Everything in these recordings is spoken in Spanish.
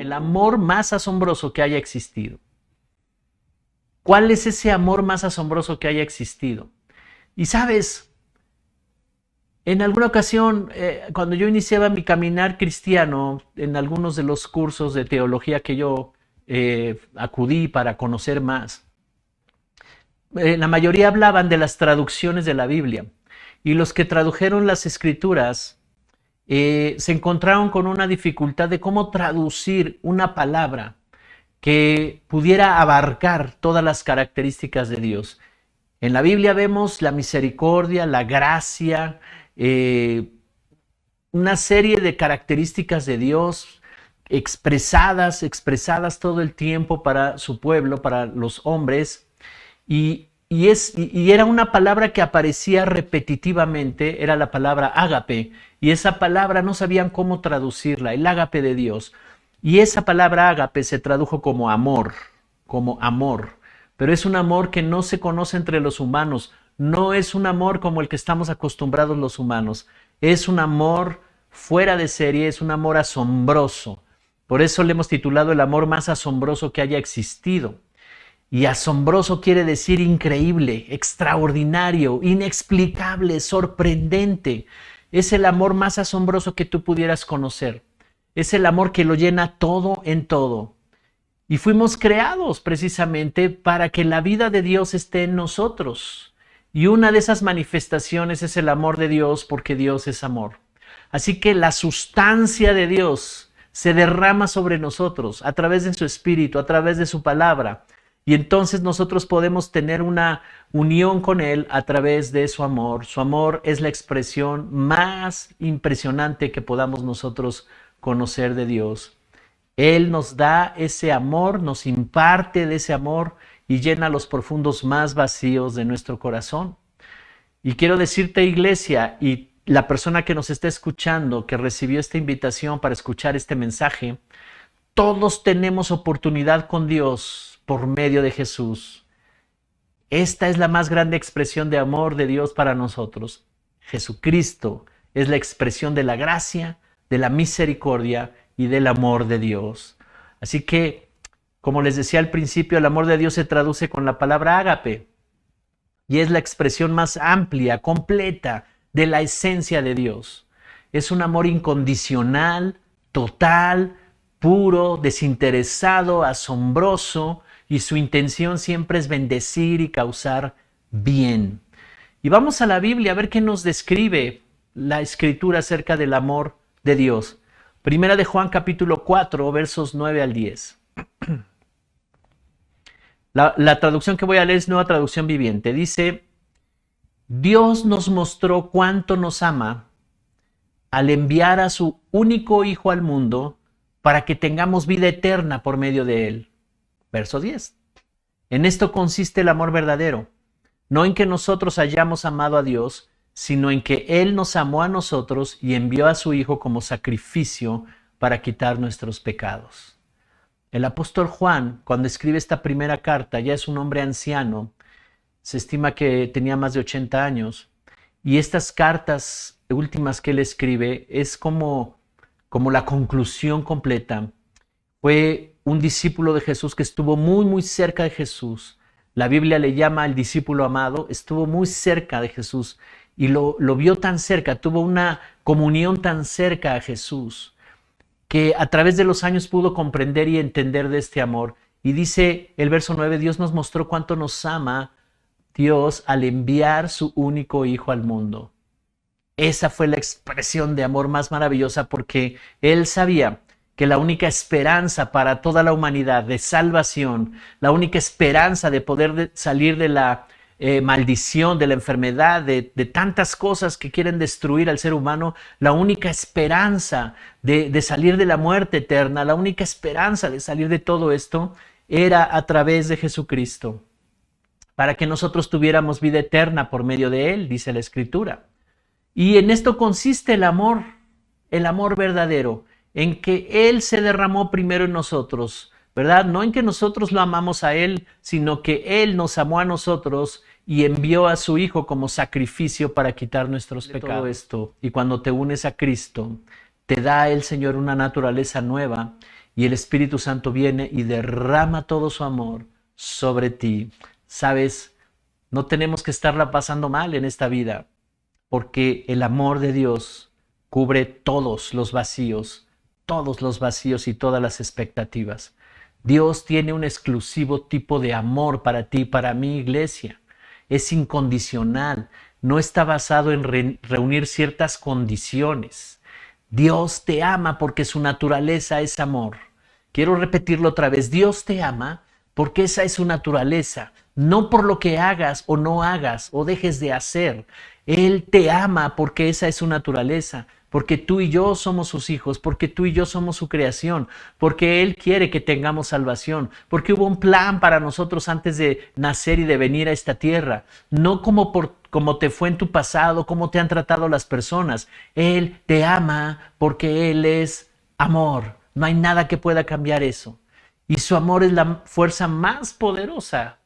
el amor más asombroso que haya existido. ¿Cuál es ese amor más asombroso que haya existido? Y sabes, en alguna ocasión, cuando yo iniciaba mi caminar cristiano, en algunos de los cursos de teología que yo acudí para conocer más, la mayoría hablaban de las traducciones de la Biblia. Y los que tradujeron las escrituras se encontraron con una dificultad de cómo traducir una palabra que pudiera abarcar todas las características de Dios. En la Biblia vemos la misericordia, la gracia, una serie de características de Dios expresadas todo el tiempo para su pueblo, para los hombres, y era una palabra que aparecía repetitivamente, era la palabra ágape, y esa palabra no sabían cómo traducirla, el ágape de Dios. Y esa palabra ágape se tradujo como amor, pero es un amor que no se conoce entre los humanos, no es un amor como el que estamos acostumbrados los humanos, es un amor fuera de serie, es un amor asombroso. Por eso le hemos titulado el amor más asombroso que haya existido. Y asombroso quiere decir increíble, extraordinario, inexplicable, sorprendente. Es el amor más asombroso que tú pudieras conocer. Es el amor que lo llena todo en todo. Y fuimos creados precisamente para que la vida de Dios esté en nosotros. Y una de esas manifestaciones es el amor de Dios, porque Dios es amor. Así que la sustancia de Dios se derrama sobre nosotros a través de su Espíritu, a través de su palabra. Y entonces nosotros podemos tener una unión con Él a través de su amor. Su amor es la expresión más impresionante que podamos nosotros conocer de Dios. Él nos da ese amor, nos imparte de ese amor y llena los profundos más vacíos de nuestro corazón. Y quiero decirte, iglesia, y la persona que nos está escuchando, que recibió esta invitación para escuchar este mensaje, todos tenemos oportunidad con Dios por medio de Jesús. Esta es la más grande expresión de amor de Dios para nosotros. Jesucristo es la expresión de la gracia, de la misericordia y del amor de Dios. Así que, como les decía al principio, el amor de Dios se traduce con la palabra ágape y es la expresión más amplia, completa de la esencia de Dios. Es un amor incondicional, total, puro, desinteresado, asombroso, y su intención siempre es bendecir y causar bien. Y vamos a la Biblia a ver qué nos describe la Escritura acerca del amor de Dios. Primera de Juan capítulo 4, versos 9 al 10. La traducción que voy a leer es Nueva Traducción Viviente. Dice: Dios nos mostró cuánto nos ama al enviar a su único Hijo al mundo para que tengamos vida eterna por medio de Él. Verso 10. En esto consiste el amor verdadero, no en que nosotros hayamos amado a Dios, sino en que Él nos amó a nosotros y envió a su Hijo como sacrificio para quitar nuestros pecados. El apóstol Juan, cuando escribe esta primera carta, ya es un hombre anciano, se estima que tenía más de 80 años, y estas cartas últimas que él escribe es como la conclusión completa. Fue un discípulo de Jesús que estuvo muy cerca de Jesús. La Biblia le llama al discípulo amado, estuvo muy cerca de Jesús y lo vio tan cerca, tuvo una comunión tan cerca a Jesús, que a través de los años pudo comprender y entender de este amor. Y dice el verso 9, Dios nos mostró cuánto nos ama Dios al enviar su único Hijo al mundo. Esa fue la expresión de amor más maravillosa, porque Él sabía que la única esperanza para toda la humanidad de salvación, la única esperanza de poder salir de la maldición, de la enfermedad, de tantas cosas que quieren destruir al ser humano, la única esperanza de salir de la muerte eterna, la única esperanza de salir de todo esto era a través de Jesucristo, para que nosotros tuviéramos vida eterna por medio de Él, dice la Escritura. Y en esto consiste el amor verdadero, en que Él se derramó primero en nosotros, ¿verdad? No en que nosotros lo amamos a Él, sino que Él nos amó a nosotros y envió a su Hijo como sacrificio para quitar nuestros pecados. Todo esto, y cuando te unes a Cristo, te da el Señor una naturaleza nueva, y el Espíritu Santo viene y derrama todo su amor sobre ti. Sabes, no tenemos que estarla pasando mal en esta vida, porque el amor de Dios cubre todos los vacíos y todas las expectativas. Dios tiene un exclusivo tipo de amor para ti, para mi iglesia. Es incondicional, no está basado en reunir ciertas condiciones. Dios te ama porque su naturaleza es amor. Quiero repetirlo otra vez, Dios te ama porque esa es su naturaleza, no por lo que hagas o no hagas o dejes de hacer. Él te ama porque esa es su naturaleza, porque tú y yo somos sus hijos, porque tú y yo somos su creación, porque Él quiere que tengamos salvación, porque hubo un plan para nosotros antes de nacer y de venir a esta tierra, no como te fue en tu pasado, como te han tratado las personas. Él te ama porque Él es amor, no hay nada que pueda cambiar eso. Y su amor es la fuerza más poderosa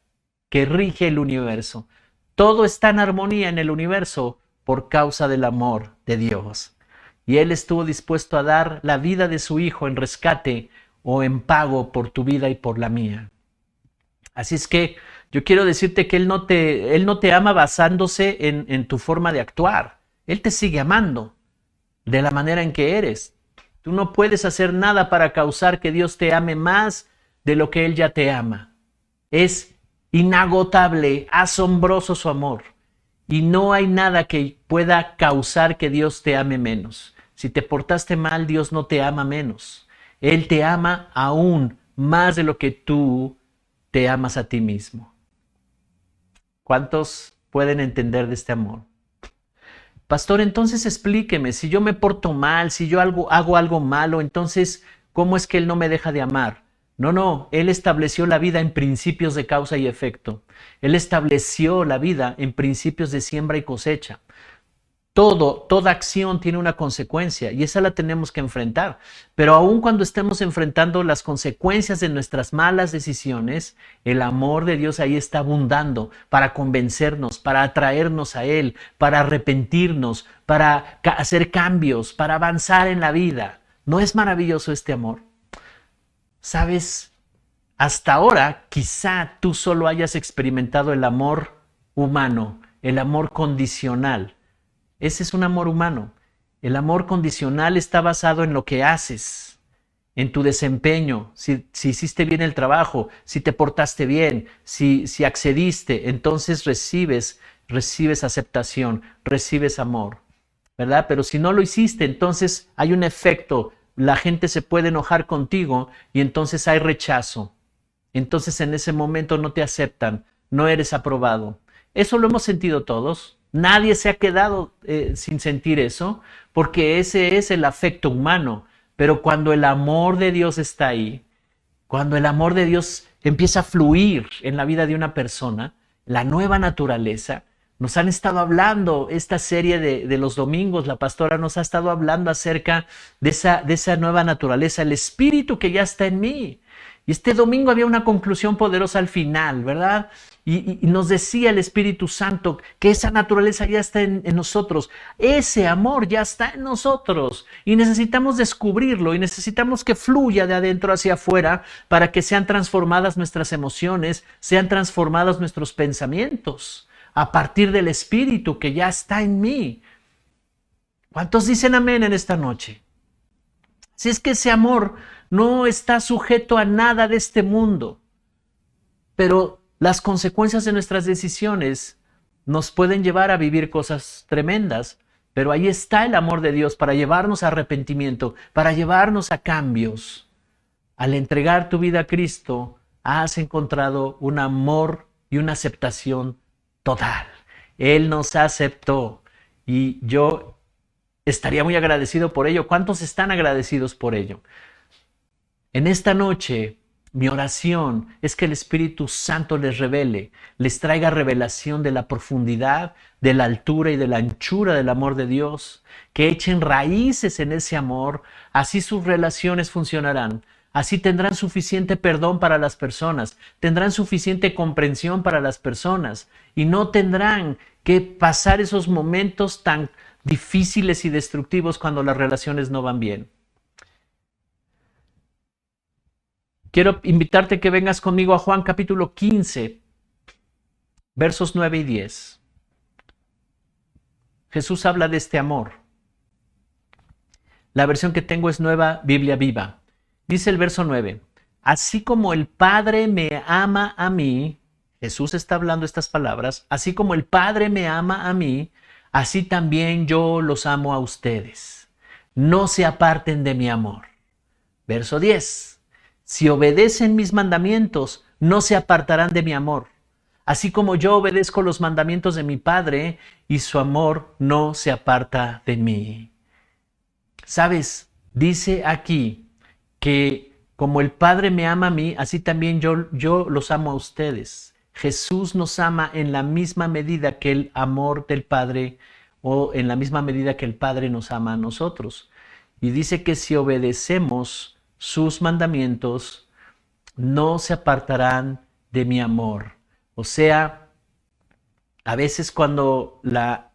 que rige el universo. Todo está en armonía en el universo por causa del amor de Dios. Y Él estuvo dispuesto a dar la vida de su Hijo en rescate o en pago por tu vida y por la mía. Así es que yo quiero decirte que Él no te ama basándose en tu forma de actuar. Él te sigue amando de la manera en que eres. Tú no puedes hacer nada para causar que Dios te ame más de lo que Él ya te ama. Es inagotable, asombroso su amor. Y no hay nada que pueda causar que Dios te ame menos. Si te portaste mal, Dios no te ama menos. Él te ama aún más de lo que tú te amas a ti mismo. ¿Cuántos pueden entender de este amor? Pastor, entonces explíqueme, si yo me porto mal, si yo hago algo malo, entonces, ¿cómo es que Él no me deja de amar? No, Él estableció la vida en principios de causa y efecto. Él estableció la vida en principios de siembra y cosecha. Toda acción tiene una consecuencia y esa la tenemos que enfrentar. Pero aun cuando estemos enfrentando las consecuencias de nuestras malas decisiones, el amor de Dios ahí está abundando para convencernos, para atraernos a Él, para arrepentirnos, para hacer cambios, para avanzar en la vida. ¿No es maravilloso este amor? ¿Sabes? Hasta ahora quizá tú solo hayas experimentado el amor humano, el amor condicional. Ese es un amor humano. El amor condicional está basado en lo que haces, en tu desempeño, si hiciste bien el trabajo, si te portaste bien, si accediste, entonces recibes aceptación, recibes amor, ¿verdad? Pero si no lo hiciste, entonces hay un efecto, la gente se puede enojar contigo y entonces hay rechazo. Entonces en ese momento no te aceptan, no eres aprobado. Eso lo hemos sentido todos. Nadie se ha quedado sin sentir eso, porque ese es el afecto humano. Pero cuando el amor de Dios está ahí, cuando el amor de Dios empieza a fluir en la vida de una persona, la nueva naturaleza, nos han estado hablando, esta serie de los domingos, la pastora nos ha estado hablando acerca de esa nueva naturaleza, el espíritu que ya está en mí. Y este domingo había una conclusión poderosa al final, ¿verdad? Y nos decía el Espíritu Santo que esa naturaleza ya está en nosotros. Ese amor ya está en nosotros. Y necesitamos descubrirlo y necesitamos que fluya de adentro hacia afuera para que sean transformadas nuestras emociones, sean transformados nuestros pensamientos a partir del Espíritu que ya está en mí. ¿Cuántos dicen amén en esta noche? Si es que ese amor no está sujeto a nada de este mundo, pero las consecuencias de nuestras decisiones nos pueden llevar a vivir cosas tremendas, pero ahí está el amor de Dios para llevarnos a arrepentimiento, para llevarnos a cambios. Al entregar tu vida a Cristo, has encontrado un amor y una aceptación total. Él nos aceptó y yo estaría muy agradecido por ello. ¿Cuántos están agradecidos por ello? En esta noche, mi oración es que el Espíritu Santo les revele, les traiga revelación de la profundidad, de la altura y de la anchura del amor de Dios, que echen raíces en ese amor, así sus relaciones funcionarán, así tendrán suficiente perdón para las personas, tendrán suficiente comprensión para las personas y no tendrán que pasar esos momentos tan difíciles y destructivos cuando las relaciones no van bien. quiero invitarte que vengas conmigo a Juan capítulo 15, versos 9 y 10. Jesús habla de este amor. La versión que tengo es Nueva Biblia Viva. Dice el verso 9, así como el Padre me ama a mí, Jesús está hablando estas palabras, así como el Padre me ama a mí, así también yo los amo a ustedes. No se aparten de mi amor. Verso 10, si obedecen mis mandamientos, no se apartarán de mi amor. Así como yo obedezco los mandamientos de mi Padre y su amor no se aparta de mí. ¿Sabes? Dice aquí que como el Padre me ama a mí, así también yo los amo a ustedes. Jesús nos ama en la misma medida que el amor del Padre o en la misma medida que el Padre nos ama a nosotros. Y dice que si obedecemos sus mandamientos, no se apartarán de mi amor. O sea, a veces cuando la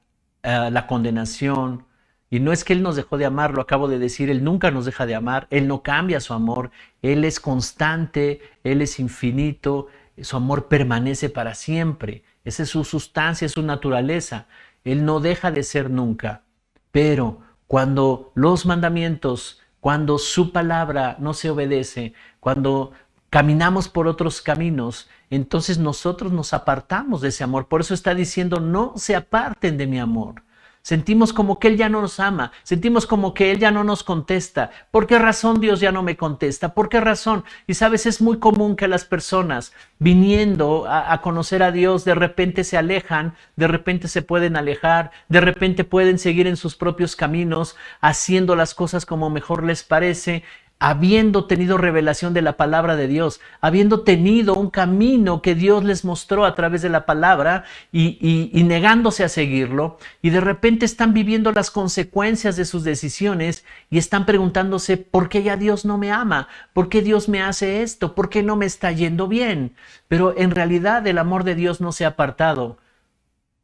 condenación, y no es que Él nos dejó de amar, lo acabo de decir, Él nunca nos deja de amar, Él no cambia su amor, Él es constante, Él es infinito, su amor permanece para siempre, esa es su sustancia, es su naturaleza, Él no deja de ser nunca. Pero cuando los mandamientos, cuando su palabra no se obedece, cuando caminamos por otros caminos, entonces nosotros nos apartamos de ese amor. Por eso está diciendo, no se aparten de mi amor. Sentimos como que Él ya no nos ama, sentimos como que Él ya no nos contesta. ¿Por qué razón Dios ya no me contesta? ¿Por qué razón? Y sabes, es muy común que las personas viniendo a conocer a Dios de repente se alejan, de repente se pueden alejar, de repente pueden seguir en sus propios caminos, haciendo las cosas como mejor les parece, habiendo tenido revelación de la palabra de Dios, habiendo tenido un camino que Dios les mostró a través de la palabra y negándose a seguirlo, y de repente están viviendo las consecuencias de sus decisiones y están preguntándose, ¿por qué ya Dios no me ama? ¿Por qué Dios me hace esto? ¿Por qué no me está yendo bien? Pero en realidad el amor de Dios no se ha apartado.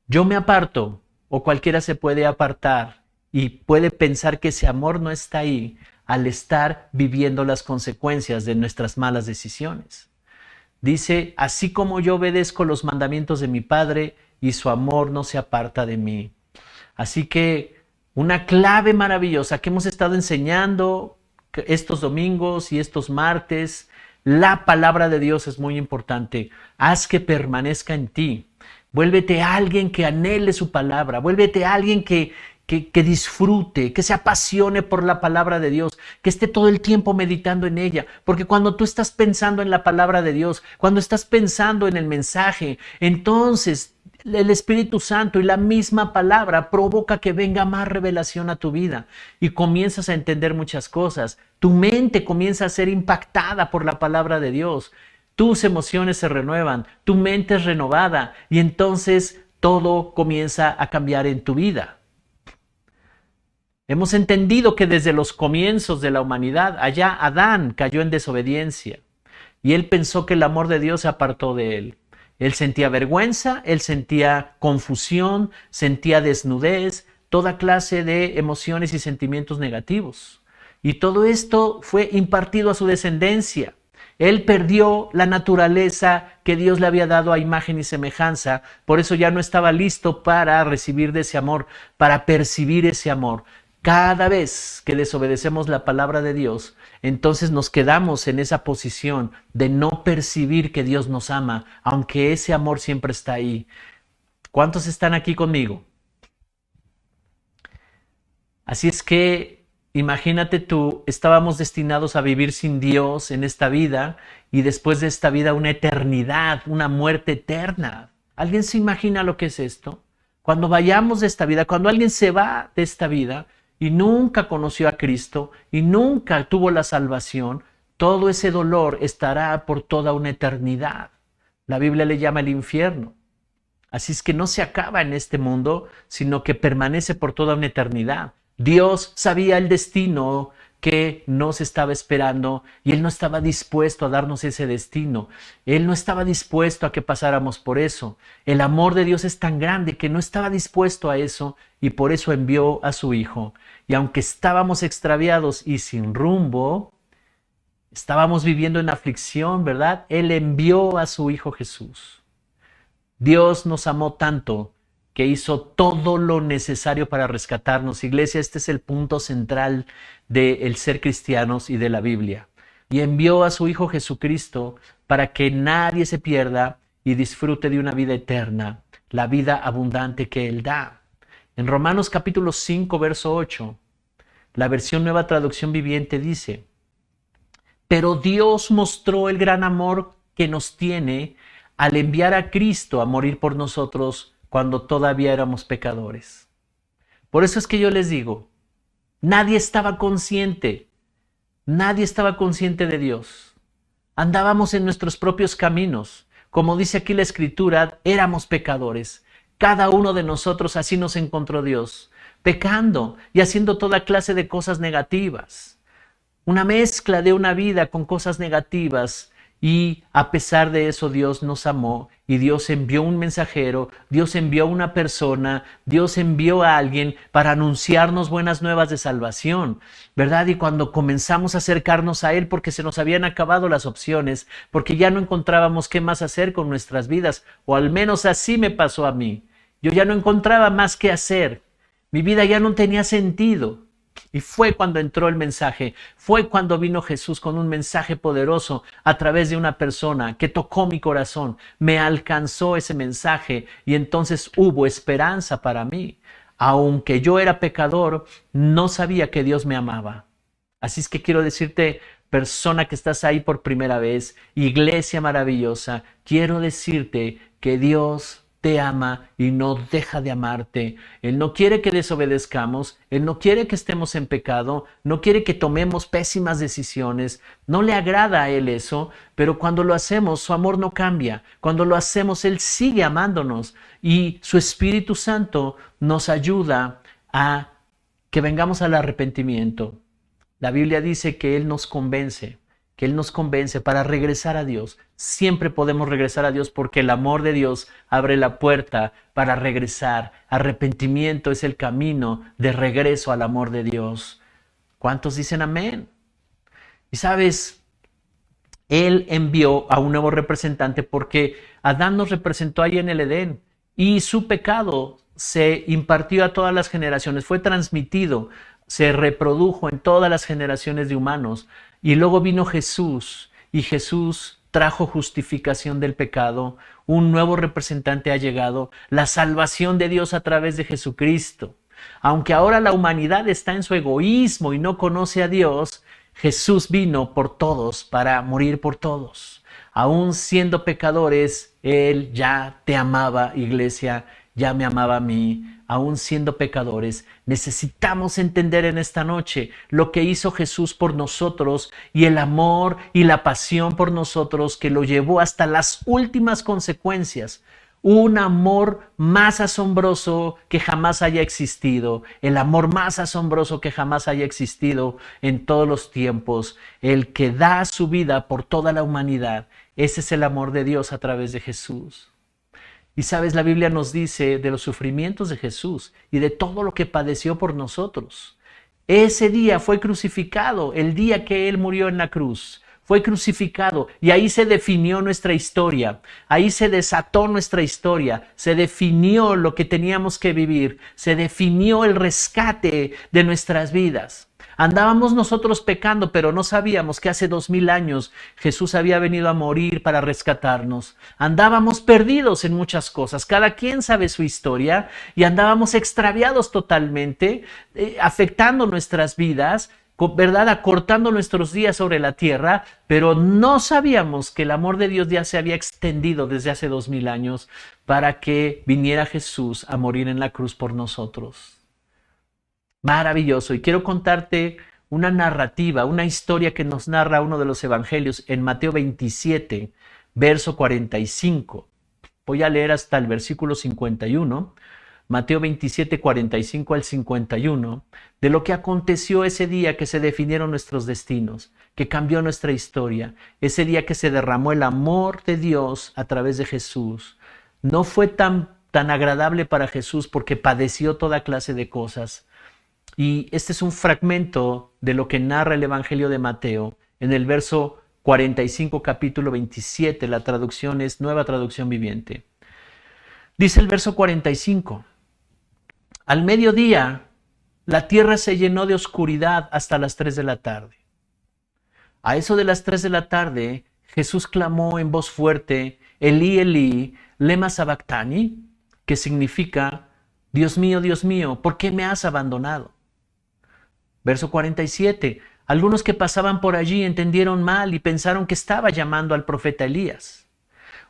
Yo me aparto, o cualquiera se puede apartar y puede pensar que ese amor no está ahí, al estar viviendo las consecuencias de nuestras malas decisiones. Dice, así como yo obedezco los mandamientos de mi Padre y su amor no se aparta de mí. Así que una clave maravillosa que hemos estado enseñando estos domingos y estos martes, la palabra de Dios es muy importante. Haz que permanezca en ti. Vuélvete alguien que anhele su palabra. Vuélvete alguien que disfrute, que se apasione por la palabra de Dios, que esté todo el tiempo meditando en ella, porque cuando tú estás pensando en la palabra de Dios, cuando estás pensando en el mensaje, entonces el Espíritu Santo y la misma palabra provoca que venga más revelación a tu vida y comienzas a entender muchas cosas. Tu mente comienza a ser impactada por la palabra de Dios, tus emociones se renuevan, tu mente es renovada y entonces todo comienza a cambiar en tu vida. Hemos entendido que desde los comienzos de la humanidad, allá Adán cayó en desobediencia y él pensó que el amor de Dios se apartó de él. Él sentía vergüenza, él sentía confusión, sentía desnudez, toda clase de emociones y sentimientos negativos. Y todo esto fue impartido a su descendencia. Él perdió la naturaleza que Dios le había dado a imagen y semejanza, por eso ya no estaba listo para recibir de ese amor, para percibir ese amor. Cada vez que desobedecemos la palabra de Dios, entonces nos quedamos en esa posición de no percibir que Dios nos ama, aunque ese amor siempre está ahí. ¿Cuántos están aquí conmigo? Así es que imagínate tú, estábamos destinados a vivir sin Dios en esta vida y después de esta vida una eternidad, una muerte eterna. ¿Alguien se imagina lo que es esto? Cuando vayamos de esta vida, cuando alguien se va de esta vida, y nunca conoció a Cristo y nunca tuvo la salvación, todo ese dolor estará por toda una eternidad. La Biblia le llama el infierno. Así es que no se acaba en este mundo, sino que permanece por toda una eternidad. Dios sabía el destino que nos estaba esperando y Él no estaba dispuesto a darnos ese destino. Él no estaba dispuesto a que pasáramos por eso. El amor de Dios es tan grande que no estaba dispuesto a eso y por eso envió a su Hijo. Y aunque estábamos extraviados y sin rumbo, Estábamos viviendo en aflicción, ¿verdad? Él envió a su Hijo Jesús. Dios nos amó tanto que hizo todo lo necesario para rescatarnos. Iglesia, este es el punto central del ser cristianos y de la Biblia. Y envió a su Hijo Jesucristo para que nadie se pierda y disfrute de una vida eterna, la vida abundante que Él da. En Romanos capítulo 5, verso 8, la versión Nueva Traducción Viviente dice: pero Dios mostró el gran amor que nos tiene al enviar a Cristo a morir por nosotros cuando todavía éramos pecadores. Por eso es que yo les digo, nadie estaba consciente de Dios. Andábamos en nuestros propios caminos. Como dice aquí la Escritura, éramos pecadores. Cada uno de nosotros así nos encontró Dios, pecando y haciendo toda clase de cosas negativas. Una mezcla de una vida con cosas negativas, y a pesar de eso Dios nos amó y Dios envió un mensajero, Dios envió una persona, Dios envió a alguien para anunciarnos buenas nuevas de salvación, ¿verdad? Y cuando comenzamos a acercarnos a Él porque se nos habían acabado las opciones, porque ya no encontrábamos qué más hacer con nuestras vidas, o al menos así me pasó a mí. Yo ya no encontraba más que hacer, mi vida ya no tenía sentido. Y fue cuando entró el mensaje, fue cuando vino Jesús con un mensaje poderoso a través de una persona que tocó mi corazón, me alcanzó ese mensaje y entonces hubo esperanza para mí. Aunque yo era pecador, no sabía que Dios me amaba. Así es que quiero decirte, persona que estás ahí por primera vez, iglesia maravillosa, quiero decirte que Dios te ama y no deja de amarte. Él no quiere que desobedezcamos, Él no quiere que estemos en pecado, no quiere que tomemos pésimas decisiones, no le agrada a Él eso, pero cuando lo hacemos, su amor no cambia. Cuando lo hacemos, Él sigue amándonos y su Espíritu Santo nos ayuda a que vengamos al arrepentimiento. La Biblia dice que Él nos convence para regresar a Dios. Siempre podemos regresar a Dios porque el amor de Dios abre la puerta para regresar. Arrepentimiento es el camino de regreso al amor de Dios. ¿Cuántos dicen amén? Y sabes, Él envió a un nuevo representante porque Adán nos representó ahí en el Edén y su pecado se impartió a todas las generaciones, fue transmitido, se reprodujo en todas las generaciones de humanos. Y luego vino Jesús, y Jesús trajo justificación del pecado, un nuevo representante ha llegado, la salvación de Dios a través de Jesucristo. Aunque ahora la humanidad está en su egoísmo y no conoce a Dios, Jesús vino por todos para morir por todos. Aún siendo pecadores, Él ya te amaba, iglesia, ya me amaba a mí. Aún siendo pecadores, necesitamos entender en esta noche lo que hizo Jesús por nosotros y el amor y la pasión por nosotros que lo llevó hasta las últimas consecuencias. Un amor más asombroso que jamás haya existido, el amor más asombroso que jamás haya existido en todos los tiempos, el que da su vida por toda la humanidad. Ese es el amor de Dios a través de Jesús. Y sabes, la Biblia nos dice de los sufrimientos de Jesús y de todo lo que padeció por nosotros. Ese día fue crucificado, el día que Él murió en la cruz. Fue crucificado y ahí se definió nuestra historia, ahí se desató nuestra historia, se definió lo que teníamos que vivir, se definió el rescate de nuestras vidas. Andábamos nosotros pecando, pero no sabíamos que hace 2000 años Jesús había venido a morir para rescatarnos. Andábamos perdidos en muchas cosas, cada quien sabe su historia, y andábamos extraviados totalmente, afectando nuestras vidas, ¿verdad? Acortando nuestros días sobre la tierra, pero no sabíamos que el amor de Dios ya se había extendido desde hace 2000 años para que viniera Jesús a morir en la cruz por nosotros. Maravilloso. Y quiero contarte una narrativa, una historia que nos narra uno de los evangelios en Mateo 27, verso 45. Voy a leer hasta el versículo 51. Mateo 27, 45 al 51, de lo que aconteció ese día que se definieron nuestros destinos, que cambió nuestra historia, ese día que se derramó el amor de Dios a través de Jesús. No fue tan agradable para Jesús porque padeció toda clase de cosas. Y este es un fragmento de lo que narra el Evangelio de Mateo en el verso 45, capítulo 27. La traducción es Nueva Traducción Viviente. Dice el verso 45: al mediodía, la tierra se llenó de oscuridad hasta las 3 de la tarde. A eso de las 3 de la tarde, Jesús clamó en voz fuerte: Elí, Elí, lema sabactani, que significa: Dios mío, ¿por qué me has abandonado? Verso 47. Algunos que pasaban por allí entendieron mal y pensaron que estaba llamando al profeta Elías.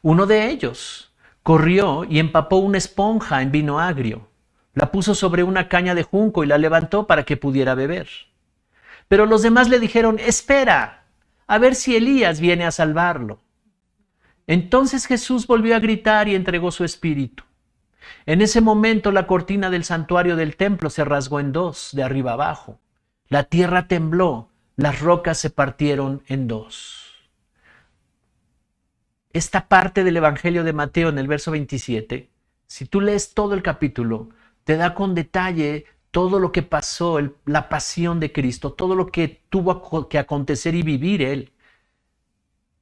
Uno de ellos corrió y empapó una esponja en vino agrio, la puso sobre una caña de junco y la levantó para que pudiera beber. Pero los demás le dijeron: espera, a ver si Elías viene a salvarlo. Entonces Jesús volvió a gritar y entregó su espíritu. En ese momento la cortina del santuario del templo se rasgó en dos, de arriba abajo. La tierra tembló, las rocas se partieron en dos. Esta parte del Evangelio de Mateo, en el verso 27, si tú lees todo el capítulo, te da con detalle todo lo que pasó, la pasión de Cristo, todo lo que tuvo que acontecer y vivir Él.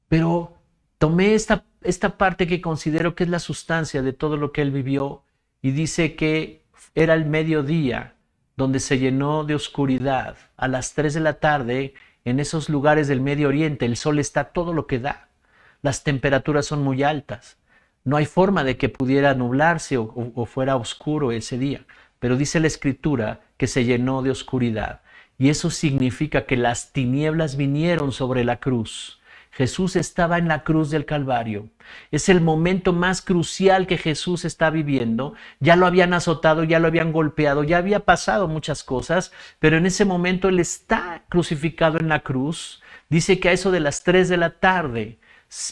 Pero tomé esta parte que considero que es la sustancia de todo lo que Él vivió, y dice que era el mediodía, donde se llenó de oscuridad. A las 3 de la tarde, en esos lugares del Medio Oriente, el sol está todo lo que da. Las temperaturas son muy altas. No hay forma de que pudiera nublarse o fuera oscuro ese día. Pero dice la Escritura que se llenó de oscuridad. Y eso significa que las tinieblas vinieron sobre la cruz. Jesús estaba en la cruz del Calvario. Es el momento más crucial que Jesús está viviendo. Ya lo habían azotado, ya lo habían golpeado, ya había pasado muchas cosas, pero en ese momento Él está crucificado en la cruz. Dice que a eso de las 3 de la tarde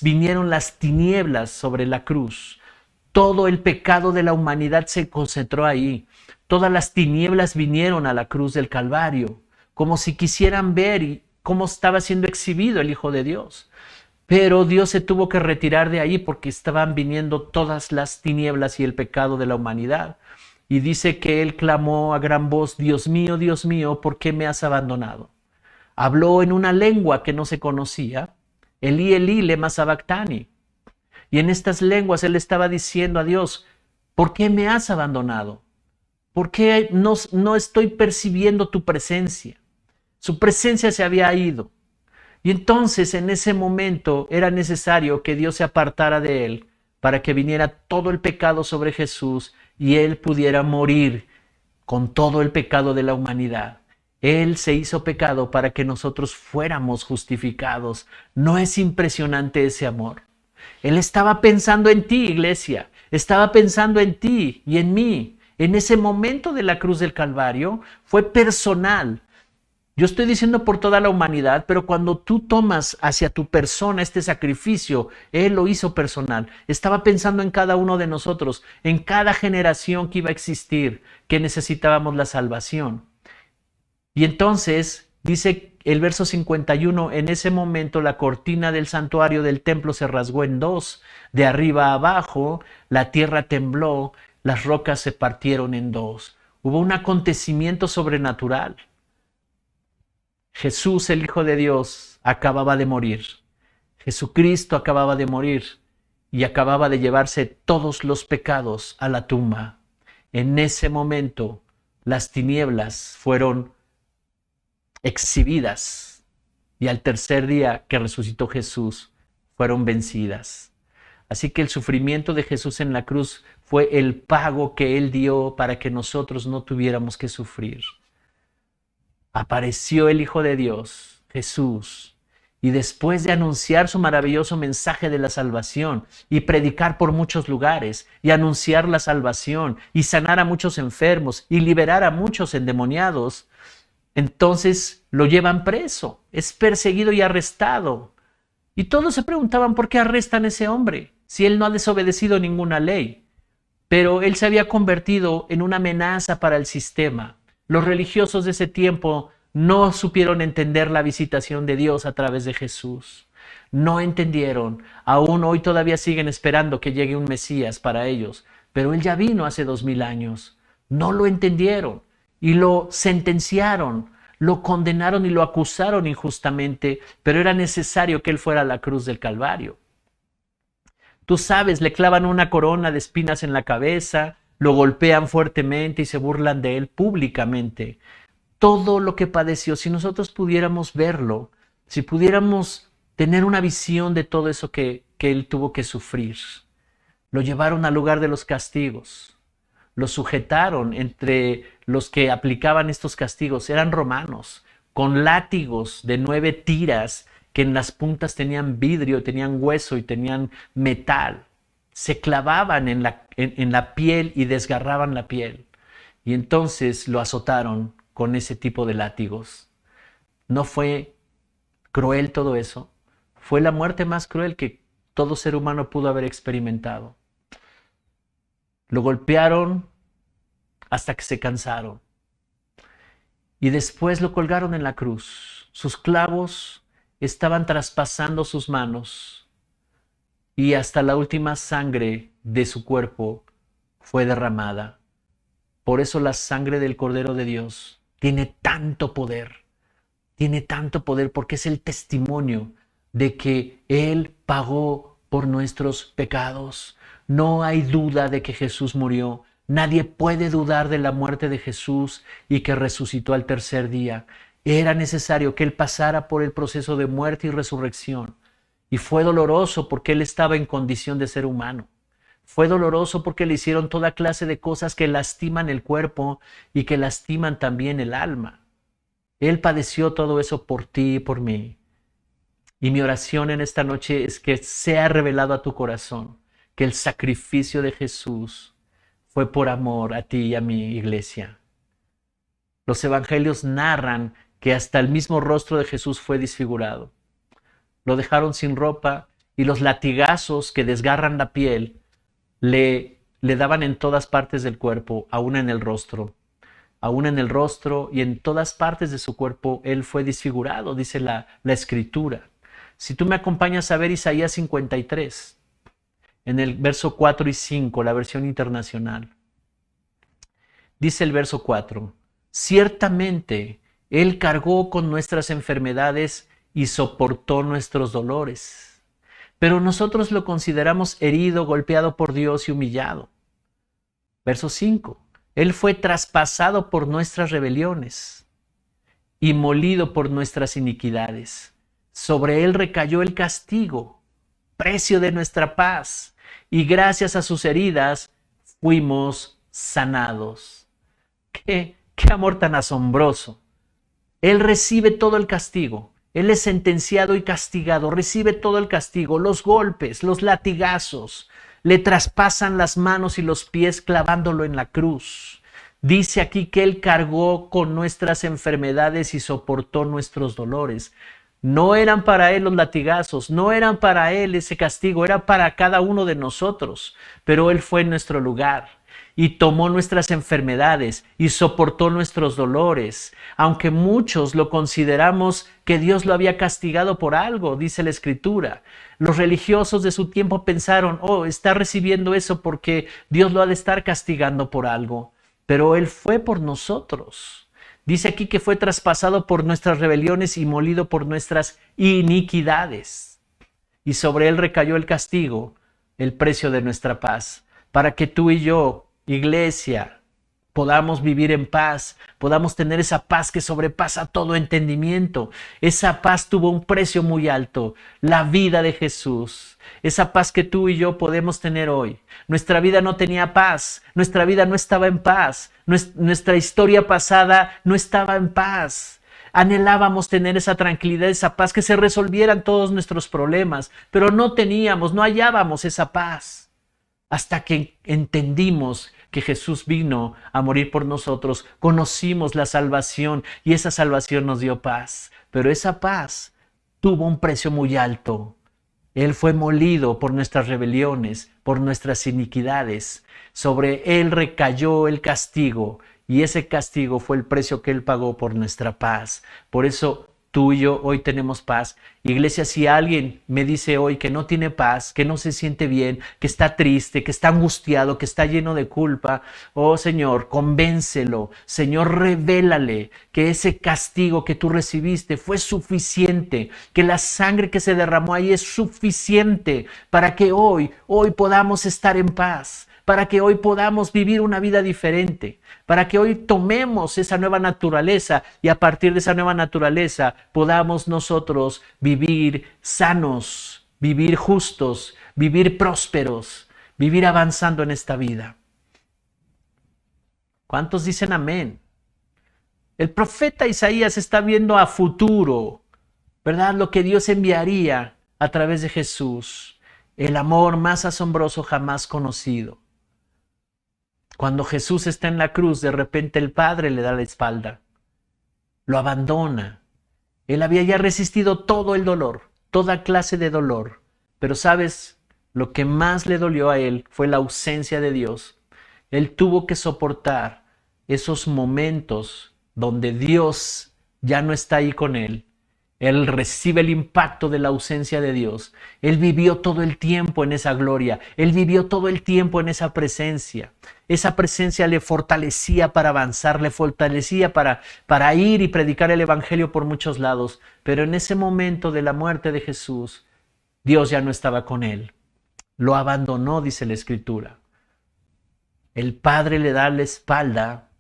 vinieron las tinieblas sobre la cruz. Todo el pecado de la humanidad se concentró ahí. Todas las tinieblas vinieron a la cruz del Calvario, como si quisieran ver cómo estaba siendo exhibido el Hijo de Dios. Pero Dios se tuvo que retirar de ahí porque estaban viniendo todas las tinieblas y el pecado de la humanidad. Y dice que Él clamó a gran voz: Dios mío, ¿por qué me has abandonado? Habló en una lengua que no se conocía: Elí, Elí, lema sabactani. Y en estas lenguas Él estaba diciendo a Dios: ¿por qué me has abandonado? ¿Por qué no estoy percibiendo tu presencia? Su presencia se había ido. Y entonces en ese momento era necesario que Dios se apartara de Él para que viniera todo el pecado sobre Jesús y Él pudiera morir con todo el pecado de la humanidad. Él se hizo pecado para que nosotros fuéramos justificados. ¿No es impresionante ese amor? Él estaba pensando en ti, iglesia. Estaba pensando en ti y en mí. En ese momento de la cruz del Calvario fue personal. Yo estoy diciendo por toda la humanidad, pero cuando tú tomas hacia tu persona este sacrificio, Él lo hizo personal. Estaba pensando en cada uno de nosotros, en cada generación que iba a existir, que necesitábamos la salvación. Y entonces, dice el verso 51, en ese momento la cortina del santuario del templo se rasgó en dos, de arriba a abajo, la tierra tembló, las rocas se partieron en dos. Hubo un acontecimiento sobrenatural. Jesús, el Hijo de Dios, acababa de morir. Jesucristo acababa de morir y acababa de llevarse todos los pecados a la tumba. En ese momento, las tinieblas fueron exhibidas y al tercer día que resucitó Jesús, fueron vencidas. Así que el sufrimiento de Jesús en la cruz fue el pago que Él dio para que nosotros no tuviéramos que sufrir. Apareció el Hijo de Dios, Jesús, y después de anunciar su maravilloso mensaje de la salvación y predicar por muchos lugares y anunciar la salvación y sanar a muchos enfermos y liberar a muchos endemoniados, entonces lo llevan preso, es perseguido y arrestado. Y todos se preguntaban: ¿por qué arrestan a ese hombre si él no ha desobedecido ninguna ley? Pero él se había convertido en una amenaza para el sistema. Los religiosos de ese tiempo no supieron entender la visitación de Dios a través de Jesús. No entendieron. Aún hoy todavía siguen esperando que llegue un Mesías para ellos. Pero Él ya vino hace 2000 años. No lo entendieron y lo sentenciaron. lo condenaron y lo acusaron injustamente, pero era necesario que él fuera a la cruz del Calvario. Tú sabes, le clavan una corona de espinas en la cabeza, lo golpean fuertemente y se burlan de él públicamente. Todo lo que padeció, si nosotros pudiéramos verlo, si pudiéramos tener una visión de todo eso que él tuvo que sufrir. Lo llevaron al lugar de los castigos, lo sujetaron entre los que aplicaban estos castigos, eran romanos, con látigos de 9 tiras que en las puntas tenían vidrio, tenían hueso y tenían metal. Se clavaban en la piel y desgarraban la piel. Y entonces lo azotaron con ese tipo de látigos. ¿No fue cruel todo eso? Fue la muerte más cruel que todo ser humano pudo haber experimentado. Lo golpearon hasta que se cansaron. Y después lo colgaron en la cruz. Sus clavos estaban traspasando sus manos y hasta la última sangre de su cuerpo fue derramada. Por eso la sangre del Cordero de Dios tiene tanto poder. Tiene tanto poder porque es el testimonio de que Él pagó por nuestros pecados. No hay duda de que Jesús murió. Nadie puede dudar de la muerte de Jesús y que resucitó al tercer día. Era necesario que Él pasara por el proceso de muerte y resurrección. Y fue doloroso porque Él estaba en condición de ser humano. Fue doloroso porque le hicieron toda clase de cosas que lastiman el cuerpo y que lastiman también el alma. Él padeció todo eso por ti y por mí. Y mi oración en esta noche es que sea revelado a tu corazón que el sacrificio de Jesús fue por amor a ti y a mi iglesia. Los evangelios narran que hasta el mismo rostro de Jesús fue desfigurado. Lo dejaron sin ropa y los latigazos que desgarran la piel le daban en todas partes del cuerpo, aún en el rostro. Aún en el rostro y en todas partes de su cuerpo, Él fue desfigurado, dice la Escritura. Si tú me acompañas a ver Isaías 53, en el verso 4 y 5, la versión internacional. Dice el verso 4, ciertamente Él cargó con nuestras enfermedades y soportó nuestros dolores. Pero nosotros lo consideramos herido, golpeado por Dios y humillado. Verso 5. Él fue traspasado por nuestras rebeliones y molido por nuestras iniquidades. Sobre Él recayó el castigo, precio de nuestra paz, y gracias a sus heridas fuimos sanados. ¡Qué amor tan asombroso! Él recibe todo el castigo. Él es sentenciado y castigado, recibe todo el castigo, los golpes, los latigazos, le traspasan las manos y los pies clavándolo en la cruz. Dice aquí que Él cargó con nuestras enfermedades y soportó nuestros dolores. No eran para Él los latigazos, no eran para Él ese castigo, era para cada uno de nosotros, pero Él fue en nuestro lugar. Y tomó nuestras enfermedades y soportó nuestros dolores, aunque muchos lo consideramos que Dios lo había castigado por algo, dice la Escritura. Los religiosos de su tiempo pensaron, está recibiendo eso porque Dios lo ha de estar castigando por algo, pero Él fue por nosotros. Dice aquí que fue traspasado por nuestras rebeliones y molido por nuestras iniquidades. Y sobre Él recayó el castigo, el precio de nuestra paz, para que tú y yo, iglesia, podamos vivir en paz, podamos tener esa paz que sobrepasa todo entendimiento. Esa paz tuvo un precio muy alto, la vida de Jesús. Esa paz que tú y yo podemos tener hoy. Nuestra vida no tenía paz, nuestra vida no estaba en paz, nuestra historia pasada no estaba en paz. Anhelábamos tener esa tranquilidad, esa paz, que se resolvieran todos nuestros problemas, pero no teníamos, no hallábamos esa paz. Hasta que entendimos que Jesús vino a morir por nosotros, conocimos la salvación y esa salvación nos dio paz. Pero esa paz tuvo un precio muy alto. Él fue molido por nuestras rebeliones, por nuestras iniquidades. Sobre Él recayó el castigo y ese castigo fue el precio que Él pagó por nuestra paz. Por eso tú y yo hoy tenemos paz. Iglesia, si alguien me dice hoy que no tiene paz, que no se siente bien, que está triste, que está angustiado, que está lleno de culpa, oh Señor, convéncelo. Señor, revélale que ese castigo que tú recibiste fue suficiente, que la sangre que se derramó ahí es suficiente para que hoy podamos estar en paz, para que hoy podamos vivir una vida diferente, para que hoy tomemos esa nueva naturaleza y a partir de esa nueva naturaleza podamos nosotros vivir sanos, vivir justos, vivir prósperos, vivir avanzando en esta vida. ¿Cuántos dicen amén? El profeta Isaías está viendo a futuro, ¿verdad? Lo que Dios enviaría a través de Jesús, el amor más asombroso jamás conocido. Cuando Jesús está en la cruz, de repente el Padre le da la espalda, lo abandona. Él había ya resistido todo el dolor, toda clase de dolor. Pero ¿sabes? Lo que más le dolió a él fue la ausencia de Dios. Él tuvo que soportar esos momentos donde Dios ya no está ahí con él. Él recibe el impacto de la ausencia de Dios. Él vivió todo el tiempo en esa gloria. Él vivió todo el tiempo en esa presencia. Esa presencia le fortalecía para avanzar, le fortalecía para ir y predicar el evangelio por muchos lados. Pero en ese momento de la muerte de Jesús, Dios ya no estaba con él. Lo abandonó, dice la Escritura. El Padre le da la espalda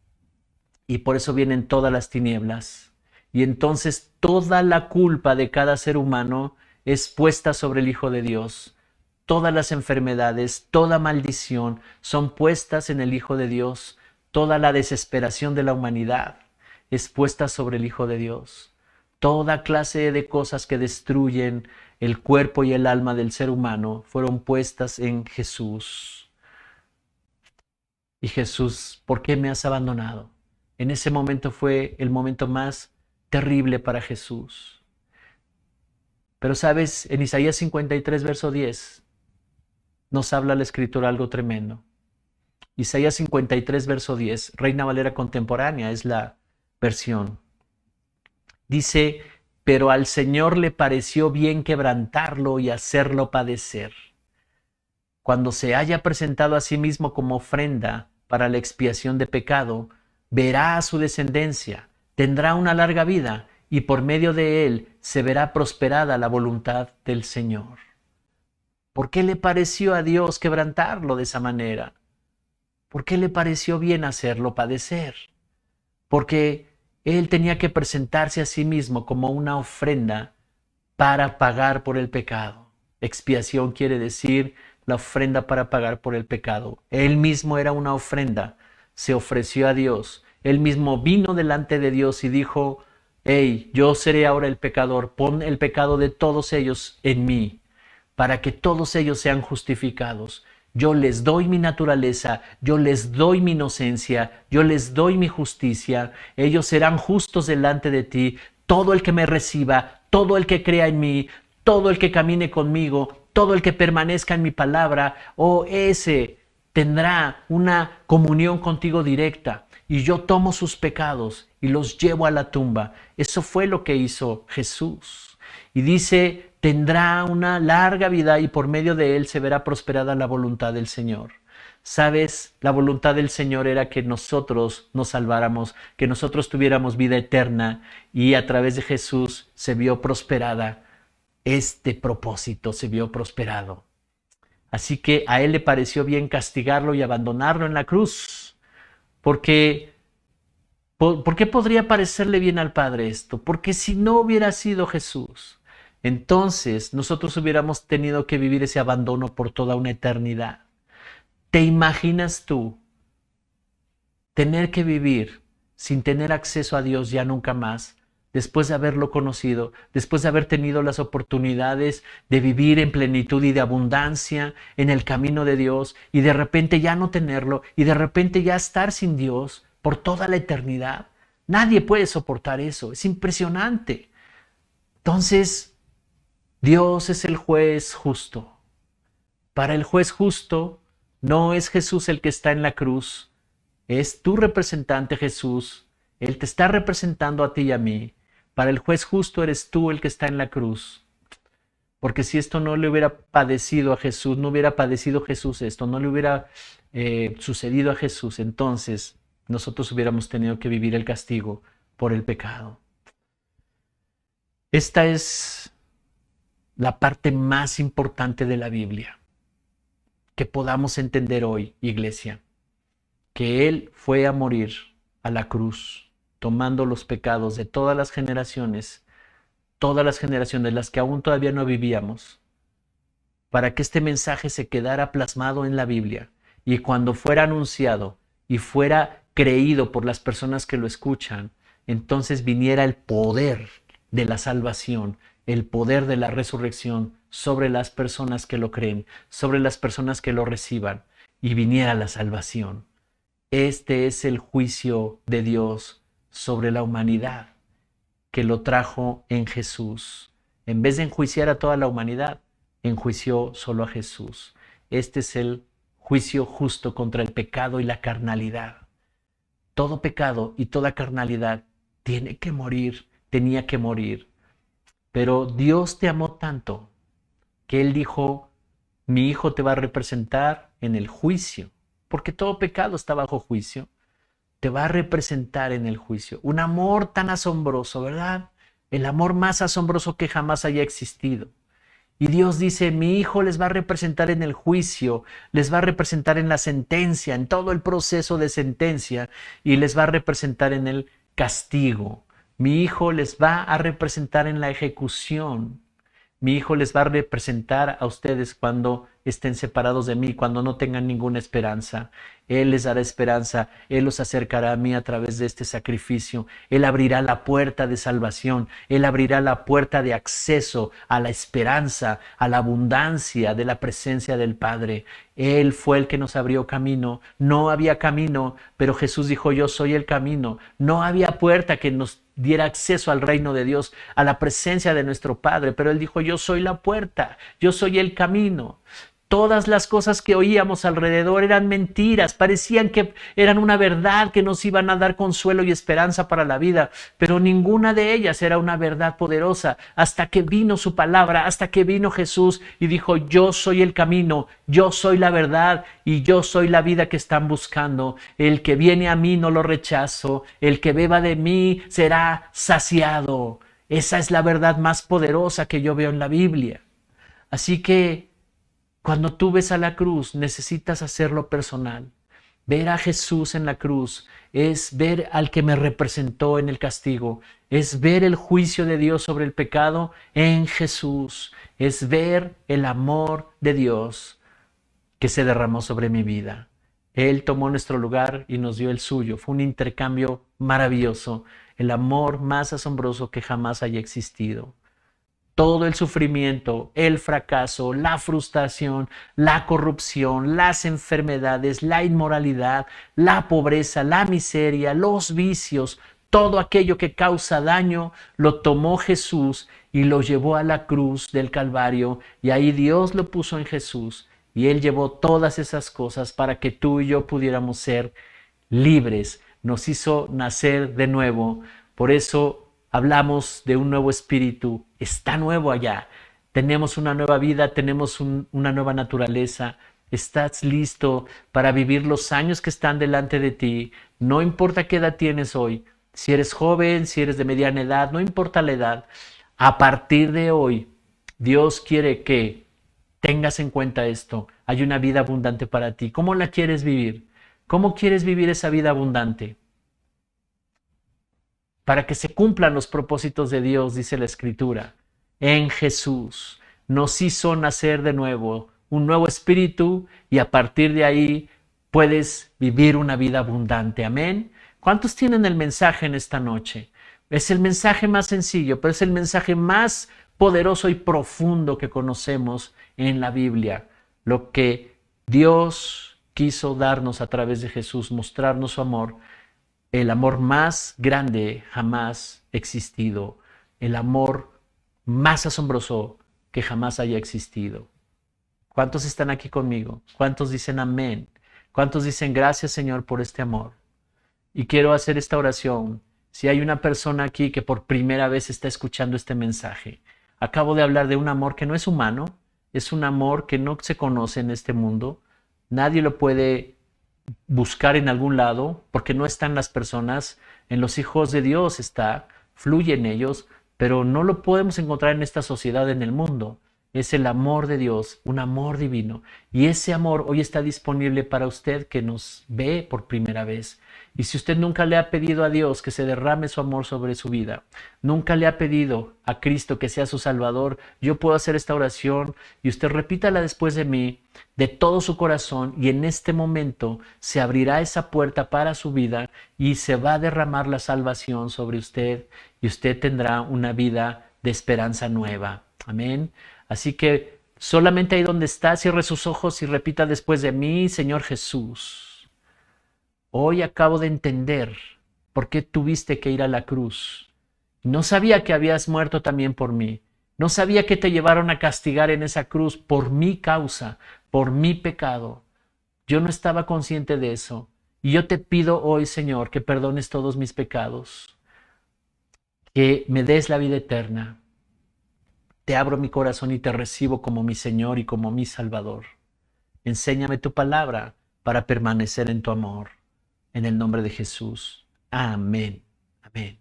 y por eso vienen todas las tinieblas. Y entonces toda la culpa de cada ser humano es puesta sobre el Hijo de Dios. Todas las enfermedades, toda maldición son puestas en el Hijo de Dios. Toda la desesperación de la humanidad es puesta sobre el Hijo de Dios. Toda clase de cosas que destruyen el cuerpo y el alma del ser humano fueron puestas en Jesús. Y Jesús, ¿por qué me has abandonado? En ese momento fue el momento más terrible para Jesús. Pero sabes, en Isaías 53, verso 10, nos habla la Escritura algo tremendo. Isaías 53, verso 10, Reina Valera contemporánea es la versión. Dice, pero al Señor le pareció bien quebrantarlo y hacerlo padecer. Cuando se haya presentado a sí mismo como ofrenda para la expiación de pecado, verá a su descendencia, tendrá una larga vida y por medio de él se verá prosperada la voluntad del Señor. ¿Por qué le pareció a Dios quebrantarlo de esa manera? ¿Por qué le pareció bien hacerlo padecer? Porque él tenía que presentarse a sí mismo como una ofrenda para pagar por el pecado. Expiación quiere decir la ofrenda para pagar por el pecado. Él mismo era una ofrenda, se ofreció a Dios. Él mismo vino delante de Dios y dijo, hey, yo seré ahora el pecador, pon el pecado de todos ellos en mí, para que todos ellos sean justificados. Yo les doy mi naturaleza, yo les doy mi inocencia, yo les doy mi justicia. Ellos serán justos delante de ti. Todo el que me reciba, todo el que crea en mí, todo el que camine conmigo, todo el que permanezca en mi palabra, ese tendrá una comunión contigo directa. Y yo tomo sus pecados y los llevo a la tumba. Eso fue lo que hizo Jesús. Y dice, tendrá una larga vida y por medio de él se verá prosperada la voluntad del Señor. ¿Sabes? La voluntad del Señor era que nosotros nos salváramos, que nosotros tuviéramos vida eterna y a través de Jesús se vio prosperada. Este propósito se vio prosperado. Así que a él le pareció bien castigarlo y abandonarlo en la cruz. ¿Por qué podría parecerle bien al Padre esto? Porque si no hubiera sido Jesús, entonces nosotros hubiéramos tenido que vivir ese abandono por toda una eternidad. ¿Te imaginas tú tener que vivir sin tener acceso a Dios ya nunca más? Después de haberlo conocido, después de haber tenido las oportunidades de vivir en plenitud y de abundancia en el camino de Dios y de repente ya no tenerlo y de repente ya estar sin Dios por toda la eternidad. Nadie puede soportar eso, es impresionante. Entonces, Dios es el juez justo. Para el juez justo no es Jesús el que está en la cruz, es tu representante Jesús. Él te está representando a ti y a mí. Para el juez justo eres tú el que está en la cruz. Porque si esto no le hubiera padecido a Jesús, no hubiera padecido Jesús esto, no le hubiera sucedido a Jesús, entonces nosotros hubiéramos tenido que vivir el castigo por el pecado. Esta es la parte más importante de la Biblia que podamos entender hoy, iglesia, que Él fue a morir a la cruz, tomando los pecados de todas las generaciones las que aún todavía no vivíamos, para que este mensaje se quedara plasmado en la Biblia y cuando fuera anunciado y fuera creído por las personas que lo escuchan, entonces viniera el poder de la salvación, el poder de la resurrección sobre las personas que lo creen, sobre las personas que lo reciban, y viniera la salvación. Este es el juicio de Dios sobre la humanidad, que lo trajo en Jesús. En vez de enjuiciar a toda la humanidad, enjuició solo a Jesús. Este es el juicio justo contra el pecado y la carnalidad. Todo pecado y toda carnalidad tiene que morir, tenía que morir. Pero Dios te amó tanto que Él dijo, mi Hijo te va a representar en el juicio, porque todo pecado está bajo juicio. Te va a representar en el juicio. Un amor tan asombroso, ¿verdad? El amor más asombroso que jamás haya existido. Y Dios dice, mi Hijo les va a representar en el juicio, les va a representar en la sentencia, en todo el proceso de sentencia, y les va a representar en el castigo. Mi Hijo les va a representar en la ejecución. Mi Hijo les va a representar a ustedes cuando estén separados de mí, cuando no tengan ninguna esperanza. Él les dará esperanza, Él los acercará a mí a través de este sacrificio. Él abrirá la puerta de salvación, Él abrirá la puerta de acceso a la esperanza, a la abundancia de la presencia del Padre. Él fue el que nos abrió camino. No había camino, pero Jesús dijo, yo soy el camino. No había puerta que nos diera acceso al reino de Dios, a la presencia de nuestro Padre, pero Él dijo, yo soy la puerta, yo soy el camino. Todas las cosas que oíamos alrededor eran mentiras, parecían que eran una verdad que nos iban a dar consuelo y esperanza para la vida, pero ninguna de ellas era una verdad poderosa hasta que vino su palabra, hasta que vino Jesús y dijo, yo soy el camino, yo soy la verdad y yo soy la vida que están buscando. El que viene a mí no lo rechazo, el que beba de mí será saciado. Esa es la verdad más poderosa que yo veo en la Biblia. Así que cuando tú ves a la cruz, necesitas hacerlo personal. Ver a Jesús en la cruz es ver al que me representó en el castigo, es ver el juicio de Dios sobre el pecado en Jesús, es ver el amor de Dios que se derramó sobre mi vida. Él tomó nuestro lugar y nos dio el suyo. Fue un intercambio maravilloso, el amor más asombroso que jamás haya existido. Todo el sufrimiento, el fracaso, la frustración, la corrupción, las enfermedades, la inmoralidad, la pobreza, la miseria, los vicios, todo aquello que causa daño, lo tomó Jesús y lo llevó a la cruz del Calvario, y ahí Dios lo puso en Jesús y Él llevó todas esas cosas para que tú y yo pudiéramos ser libres. Nos hizo nacer de nuevo. Por eso hablamos de un nuevo espíritu, está nuevo allá. Tenemos una nueva vida, tenemos una nueva naturaleza. Estás listo para vivir los años que están delante de ti. No importa qué edad tienes hoy. Si eres joven, si eres de mediana edad, no importa la edad. A partir de hoy, Dios quiere que tengas en cuenta esto. Hay una vida abundante para ti. ¿Cómo la quieres vivir? ¿Cómo quieres vivir esa vida abundante? Para que se cumplan los propósitos de Dios, dice la Escritura, en Jesús nos hizo nacer de nuevo, un nuevo espíritu, y a partir de ahí puedes vivir una vida abundante. Amén. ¿Cuántos tienen el mensaje en esta noche? Es el mensaje más sencillo, pero es el mensaje más poderoso y profundo que conocemos en la Biblia. Lo que Dios quiso darnos a través de Jesús, mostrarnos su amor. El amor más grande jamás existido, el amor más asombroso que jamás haya existido. ¿Cuántos están aquí conmigo? ¿Cuántos dicen amén? ¿Cuántos dicen gracias, Señor, por este amor? Y quiero hacer esta oración. Si hay una persona aquí que por primera vez está escuchando este mensaje, acabo de hablar de un amor que no es humano, es un amor que no se conoce en este mundo, nadie lo puede buscar en algún lado, porque no están las personas, en los hijos de Dios está, fluye en ellos, pero no lo podemos encontrar en esta sociedad, en el mundo. Es el amor de Dios, un amor divino. Y ese amor hoy está disponible para usted que nos ve por primera vez. Y si usted nunca le ha pedido a Dios que se derrame su amor sobre su vida, nunca le ha pedido a Cristo que sea su Salvador, yo puedo hacer esta oración y usted repítala después de mí de todo su corazón, y en este momento se abrirá esa puerta para su vida y se va a derramar la salvación sobre usted y usted tendrá una vida de esperanza nueva. Amén. Así que solamente ahí donde está, cierre sus ojos y repita después de mí: Señor Jesús, hoy acabo de entender por qué tuviste que ir a la cruz. No sabía que habías muerto también por mí. No sabía que te llevaron a castigar en esa cruz por mi causa, por mi pecado. Yo no estaba consciente de eso. Y yo te pido hoy, Señor, que perdones todos mis pecados, que me des la vida eterna. Te abro mi corazón y te recibo como mi Señor y como mi Salvador. Enséñame tu palabra para permanecer en tu amor. En el nombre de Jesús. Amén. Amén.